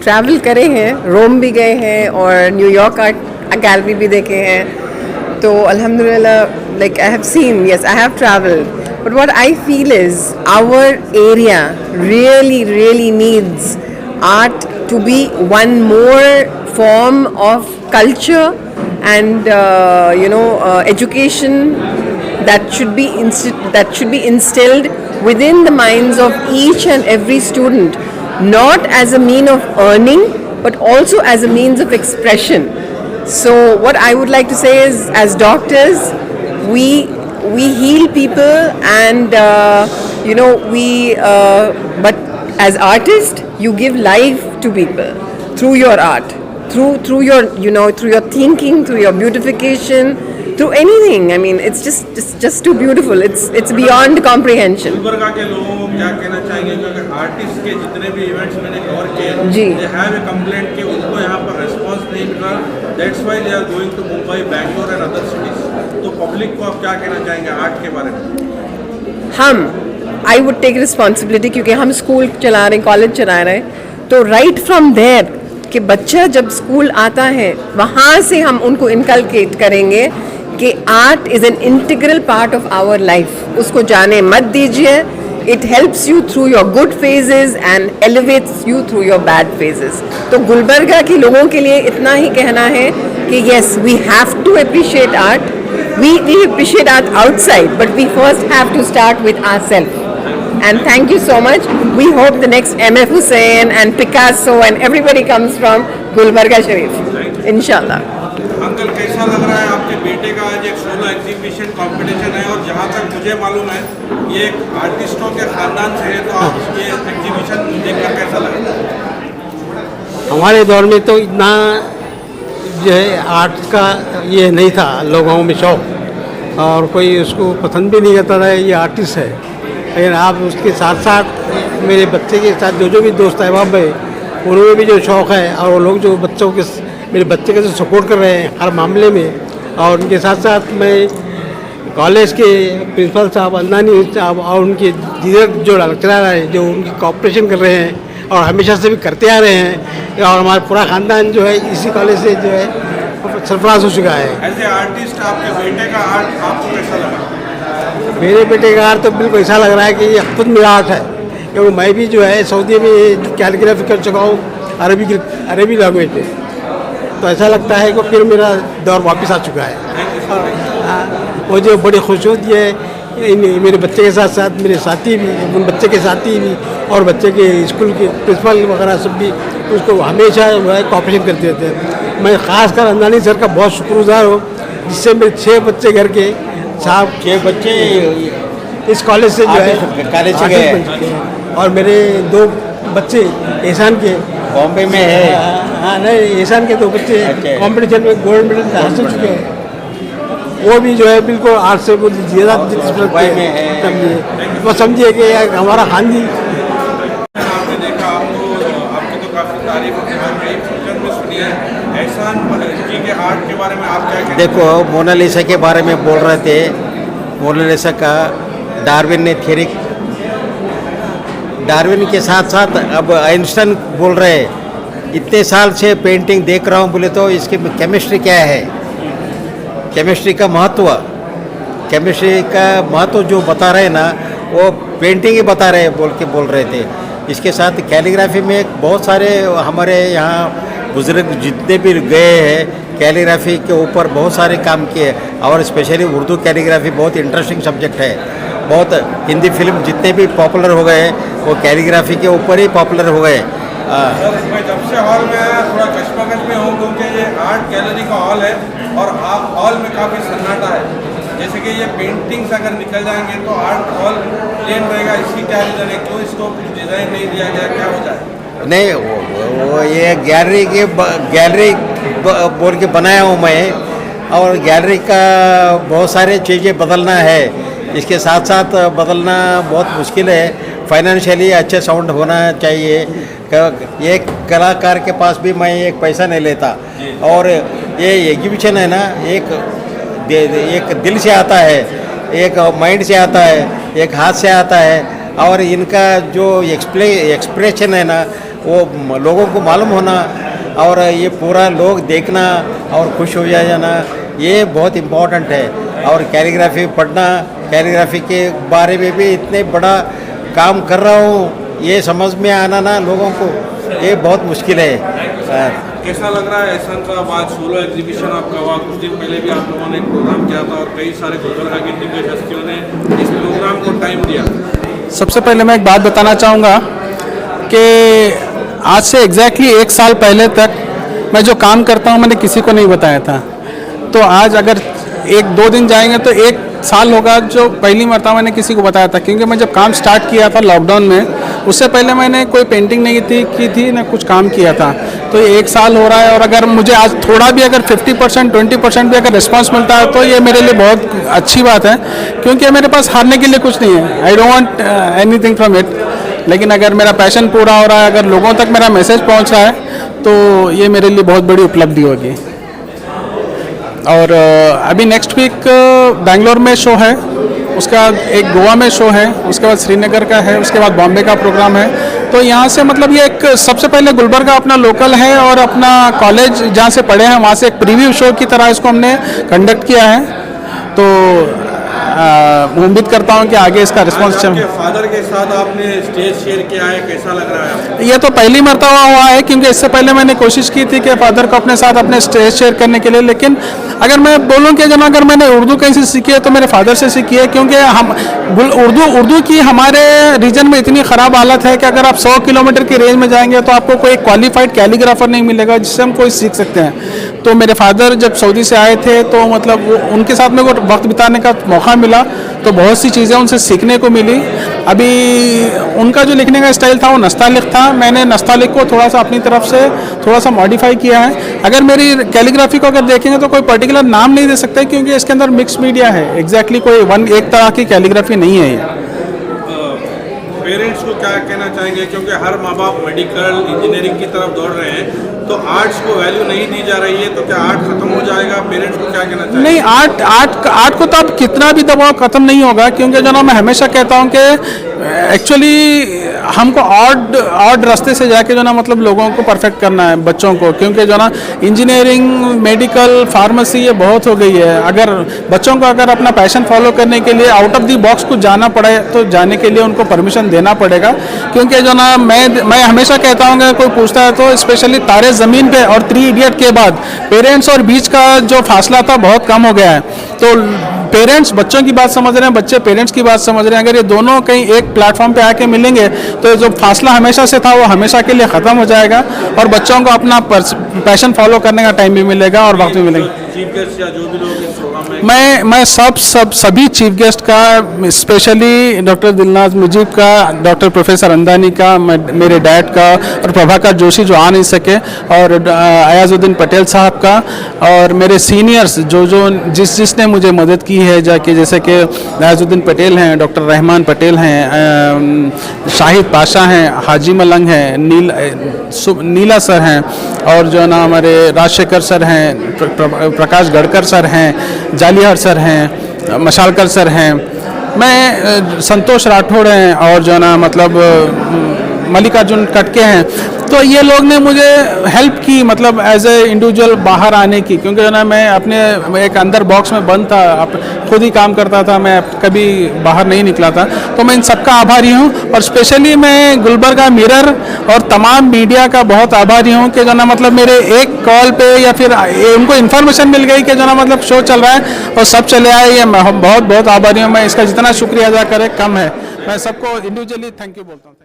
Travel करे हैं, रोम भी गए हैं और न्यूयॉर्क आर्ट अकेडमी भी देखे हैं. तो अल्हम्दुलिल्लाह, like I have seen, yes I have travelled. But what I feel is our area really needs art to be one more form of culture and education that should be instilled within the minds of each and every student, not as a mean of earning but also as a means of expression. So what I would like to say is, as doctors, we heal people and but as artists you give life to people through your art, through your through your thinking, through your beautification, through anything. I mean, it's just too beautiful. It's beyond comprehension. Gulbarga के लोगों को क्या कहना चाहेंगे, क्योंकि artist के जितने भी इवेंट्स मैंने कवर किए, जी, दे हैव ए कंप्लेंट कि उनको यहाँ पर रिस्पांस नहीं मिल रहा. That's why they are going to Mumbai, Bangalore and other cities. तो पब्लिक को आप क्या कहना चाहेंगे आर्ट के बारे में? आई वुड टेक रिस्पॉन्सिबिलिटी, क्योंकि हम स्कूल चला रहे हैं, कॉलेज चला रहे हैं, तो राइट फ्रॉम देयर कि बच्चा जब स्कूल आता है वहाँ से हम उनको इनकलकेट करेंगे कि art is an integral part of our life. उसको जाने मत दीजिए. It helps you through your good phases and elevates you through your bad phases. तो गुलबर्गा के लोगों के लिए इतना ही कहना है कि yes, we have to appreciate art. We appreciate art outside, but we first have to start with ourselves. And thank you so much. We hope the next M.F. Hussain and Picasso and everybody comes from Gulbarga Sharif. Inshallah. Uncle, कैसा लग रहा है आपके बेटे का आज एक solo exhibition competition है, और जहाँ तक मुझे मालूम है ये एक आर्टिस्टों के खानदान से है, तो आप ये एग्जीबिशन देखकर कैसा लगा? हमारे दौर में तो इतना जो है आर्ट का ये नहीं था लोगों में शौक, और कोई उसको पसंद भी नहीं करता था ये आर्टिस्ट है. लेकिन आप उसके साथ साथ मेरे बच्चे के साथ जो भी दोस्त अहबाब है, उनमें भी जो शौक़ है, और वो लोग जो बच्चों के मेरे बच्चे के जो सपोर्ट कर रहे हैं हर मामले में. और उनके साथ साथ मैं कॉलेज के प्रिंसिपल साहब अल्लानी साहब और उनके दीगर जो लेक्चरर हैं जो उनकी कोऑपरेशन कर रहे हैं और हमेशा से भी करते आ रहे हैं, और हमारा पूरा ख़ानदान जो है इसी कॉलेज से जो है सरफराज हो चुका है. एज ए आर्टिस्ट आपके बेटे का आर्ट आपको कैसा लगा? मेरे बेटे का आर्ट तो बिल्कुल ऐसा लग रहा है कि ये खुद मेरा आर्ट है, क्योंकि मैं भी जो है सऊदी में कैलीग्राफी कर चुका हूँ अरबी लैंग्वेज में. तो ऐसा लगता है कि फिर मेरा दौर वापस आ चुका है. मुझे बड़ी खुशी होती है मेरे बच्चे के साथ साथ मेरे साथी भी, उन बच्चे के साथी भी और बच्चे के स्कूल के प्रिंसिपल वगैरह सब भी उसको हमेशा जो है कोऑपरेशन करते रहते हैं. मैं ख़ासकर अंदानी सर का बहुत शुक्रगुजार हूँ, जिससे मेरे 6 बच्चे घर के साहब 6 बच्चे इस कॉलेज से जो है कॉलेज से गए, और मेरे 2 बच्चे एहसान के बॉम्बे में है. हाँ नहीं, एहसान के 2 बच्चे कंपटीशन में गोल्ड मेडल हासिल चुके हैं. वो भी जो है बिल्कुल आर्ट से ज़्यादा दुबई में है. वो समझिए कि हमारा खानदी. आपने देखा, आपकी तो काफ़ी तारीफ में सुनी है. एहसान जी के आर्ट के बारे में आप क्या कहते हैं? देखो, मोनालिसा के बारे में बोल रहे थे. मोनालिसा का डार्विन ने थ्योरी, डार्विन के साथ साथ अब आइंस्टाइन बोल रहे हैं. इतने साल से पेंटिंग देख रहा हूँ, बोले तो इसकी केमिस्ट्री क्या है, केमिस्ट्री का महत्व जो बता रहे हैं ना, वो पेंटिंग ही बता रहे हैं बोल रहे थे. इसके साथ कैलीग्राफी में बहुत सारे हमारे यहाँ बुजुर्ग जितने भी गए हैं कैलीग्राफी के ऊपर बहुत सारे काम किए, और स्पेशली उर्दू कैलीग्राफी बहुत इंटरेस्टिंग सब्जेक्ट है. बहुत हिंदी फिल्म जितने भी पॉपुलर हो गए वो कैलीग्राफी के ऊपर ही पॉपुलर हो गए. सर, मैं जब से हॉल में आया थोड़ा कश्मकश में हूँ, क्योंकि ये आर्ट गैलरी का हॉल है और आप हॉल में काफ़ी सन्नाटा है. जैसे कि ये पेंटिंग्स अगर निकल जाएंगे तो आर्ट हॉल प्लेन रहेगा. इसकी क्या रीज़न है, क्यों इसको कुछ डिज़ाइन नहीं दिया गया, क्या हो जाए? नहीं, वो ये गैलरी बोल के बनाया हूँ मैं, और गैलरी का बहुत सारे चीज़ें बदलना है. इसके साथ साथ बदलना बहुत मुश्किल है. फाइनेंशियली अच्छे साउंड होना चाहिए. एक कलाकार के पास भी मैं एक पैसा नहीं लेता. और ये एग्जीबिशन है ना, एक दिल से आता है, एक माइंड से आता है, एक हाथ से आता है, और इनका जो एक्सप्रेशन है ना वो लोगों को मालूम होना और ये पूरा लोग देखना और खुश हो जाना, ये बहुत इम्पोर्टेंट है। और कैलीग्राफी पढ़ना, कैलीग्राफी के बारे में भी इतने बड़ा काम कर रहा हूँ, ये समझ में आना ना लोगों को, ये बहुत मुश्किल है। कैसा लग रहा है एहसान साहब, आज सोलो एग्जीबिशन आपका हुआ, कुछ दिन पहले भी आप लोगों ने एक प्रोग्राम किया था और कई सारे गुलबर्गा की दिग्गज हस्तियों ने इस प्रोग्राम को टाइम दिया। सबसे पहले मैं एक बात बताना चाहूँगा कि आज से एग्जैक्टली 1 साल पहले तक मैं जो काम करता हूँ मैंने किसी को नहीं बताया था। तो आज अगर 1-2 दिन जाएंगे तो 1 साल होगा जो पहली मरतबा मैंने किसी को बताया था, क्योंकि मैं जब काम स्टार्ट किया था लॉकडाउन में, उससे पहले मैंने कोई पेंटिंग नहीं की थी ना कुछ काम किया था। तो ये 1 साल हो रहा है और अगर मुझे आज थोड़ा भी अगर 50% 20% भी अगर रिस्पांस मिलता है तो ये मेरे लिए बहुत अच्छी बात है, क्योंकि मेरे पास हारने के लिए कुछ नहीं है। I don't want anything from it. लेकिन अगर मेरा पैशन पूरा हो रहा है, अगर लोगों तक मेरा मैसेज पहुंच रहा है तो ये मेरे लिए बहुत बड़ी उपलब्धि होगी। और अभी नेक्स्ट वीक बेंगलोर में शो है, उसके बाद एक गोवा में शो है, उसके बाद श्रीनगर का है, उसके बाद बॉम्बे का प्रोग्राम है। तो यहाँ से मतलब ये एक सबसे पहले गुलबर्गा अपना लोकल है और अपना कॉलेज जहाँ से पढ़े हैं वहाँ से एक प्रीव्यू शो की तरह इसको हमने कंडक्ट किया है। तो उम्मीद करता हूँ कि आगे इसका रिस्पॉन्स चल। फादर के साथ आपने स्टेज शेयर किया है, कैसा लग रहा है आपको? ये तो पहली मर्तबा हुआ है, क्योंकि इससे पहले मैंने कोशिश की थी कि फादर को अपने साथ अपने स्टेज शेयर करने के लिए। लेकिन अगर मैं बोलूँ कि जब अगर मैंने उर्दू कहीं से सीखी है तो मेरे फादर से सीखी है, क्योंकि हम उर्दू की हमारे रीजन में इतनी ख़राब हालत है कि अगर आप 100 किलोमीटर की रेंज में जाएंगे तो आपको कोई क्वालिफाइड कैलीग्राफर नहीं मिलेगा जिससे हम कोई सीख सकते हैं। तो मेरे फादर जब सऊदी से आए थे तो मतलब उनके साथ मेरे को वक्त बिताने का मौका मिला, तो बहुत सी चीज़ें उनसे सीखने को मिली। अभी उनका जो लिखने का स्टाइल था वो नस्तालिक था, मैंने नस्तालिक को थोड़ा सा अपनी तरफ से थोड़ा सा मॉडिफाई किया है। अगर मेरी कैलीग्राफी को अगर देखेंगे तो कोई पर्टिकुलर नाम नहीं दे सकते, क्योंकि इसके अंदर मिक्स मीडिया है। एग्जैक्टली कोई एक तरह की कैलीग्राफी नहीं है ये। पेरेंट्स को क्या कहना चाहेंगे, क्योंकि हर माँ बाप मेडिकल इंजीनियरिंग की तरफ दौड़ रहे हैं, तो आर्ट्स को वैल्यू नहीं दी जा रही है, तो क्या आर्ट खत्म हो जाएगा? पेरेंट्स को क्या कहना चाहिए? नहीं, आर्ट को तो अब कितना भी दबाव खत्म नहीं होगा, क्योंकि जो ना मैं हमेशा कहता हूँ कि एक्चुअली हमको ऑड रास्ते से जाके जो ना मतलब लोगों को परफेक्ट करना है बच्चों को, क्योंकि जो ना इंजीनियरिंग मेडिकल फार्मेसी ये बहुत हो गई है। अगर बच्चों को अगर अपना पैशन फॉलो करने के लिए आउट ऑफ दी बॉक्स कुछ जाना पड़े तो जाने के लिए उनको परमिशन देना पड़ेगा। क्योंकि जो ना मैं हमेशा कहता हूँ कि कोई पूछता है तो स्पेशली तारे ज़मीन पे और 3 इडियट के बाद पेरेंट्स और बीच का जो फासला था बहुत कम हो गया है। तो पेरेंट्स बच्चों की बात समझ रहे हैं, बच्चे पेरेंट्स की बात समझ रहे हैं। अगर ये दोनों कहीं एक प्लेटफॉर्म पे आके मिलेंगे तो जो फासला हमेशा से था वो हमेशा के लिए ख़त्म हो जाएगा और बच्चों को अपना पैशन फॉलो करने का टाइम भी मिलेगा और वक्त भी मिलेगा। चीफ गेस्ट या जो भी लोग इस प्रोग्राम में, मैं सभी चीफ गेस्ट का, स्पेशली डॉक्टर दिलनाज मुजीब का, डॉक्टर प्रोफेसर अंदानी का, मेरे डैड का और प्रभाकर जोशी जो आ नहीं सके, और अयाजुद्दीन पटेल साहब का, और मेरे सीनियर्स जो जिसने मुझे मदद की है जाके, जैसे कि अयाजुद्दीन पटेल हैं, डॉक्टर रहमान पटेल हैं, शाहिद पाशा हैं, हाजी मलंग हैं, नीला सर हैं, और जो ना हमारे राजशेखर सर हैं, प्रकाश गढ़कर सर हैं, जालियार सर हैं, मशालकर सर हैं, मैं संतोष राठौड़ हैं, और जो ना मतलब मल्लिकार्जुन कटके हैं। तो ये लोग ने मुझे हेल्प की, मतलब एज ए इंडिविजुअल बाहर आने की, क्योंकि जो ना मैं अपने एक अंदर बॉक्स में बंद था, खुद ही काम करता था, मैं कभी बाहर नहीं निकला था। तो मैं इन सबका आभारी हूँ, और स्पेशली मैं गुलबर्गा मिरर और तमाम मीडिया का बहुत आभारी हूँ कि जो ना मतलब मेरे एक कॉल पे या फिर उनको इन्फॉर्मेशन मिल गई कि जो ना मतलब शो चल रहा है और सब चले आए। ये मैं बहुत बहुत आभारी हूँ। मैं इसका जितना शुक्रिया अदा करे कम है। मैं सबको इंडिविजुअली थैंक यू बोलता हूँ।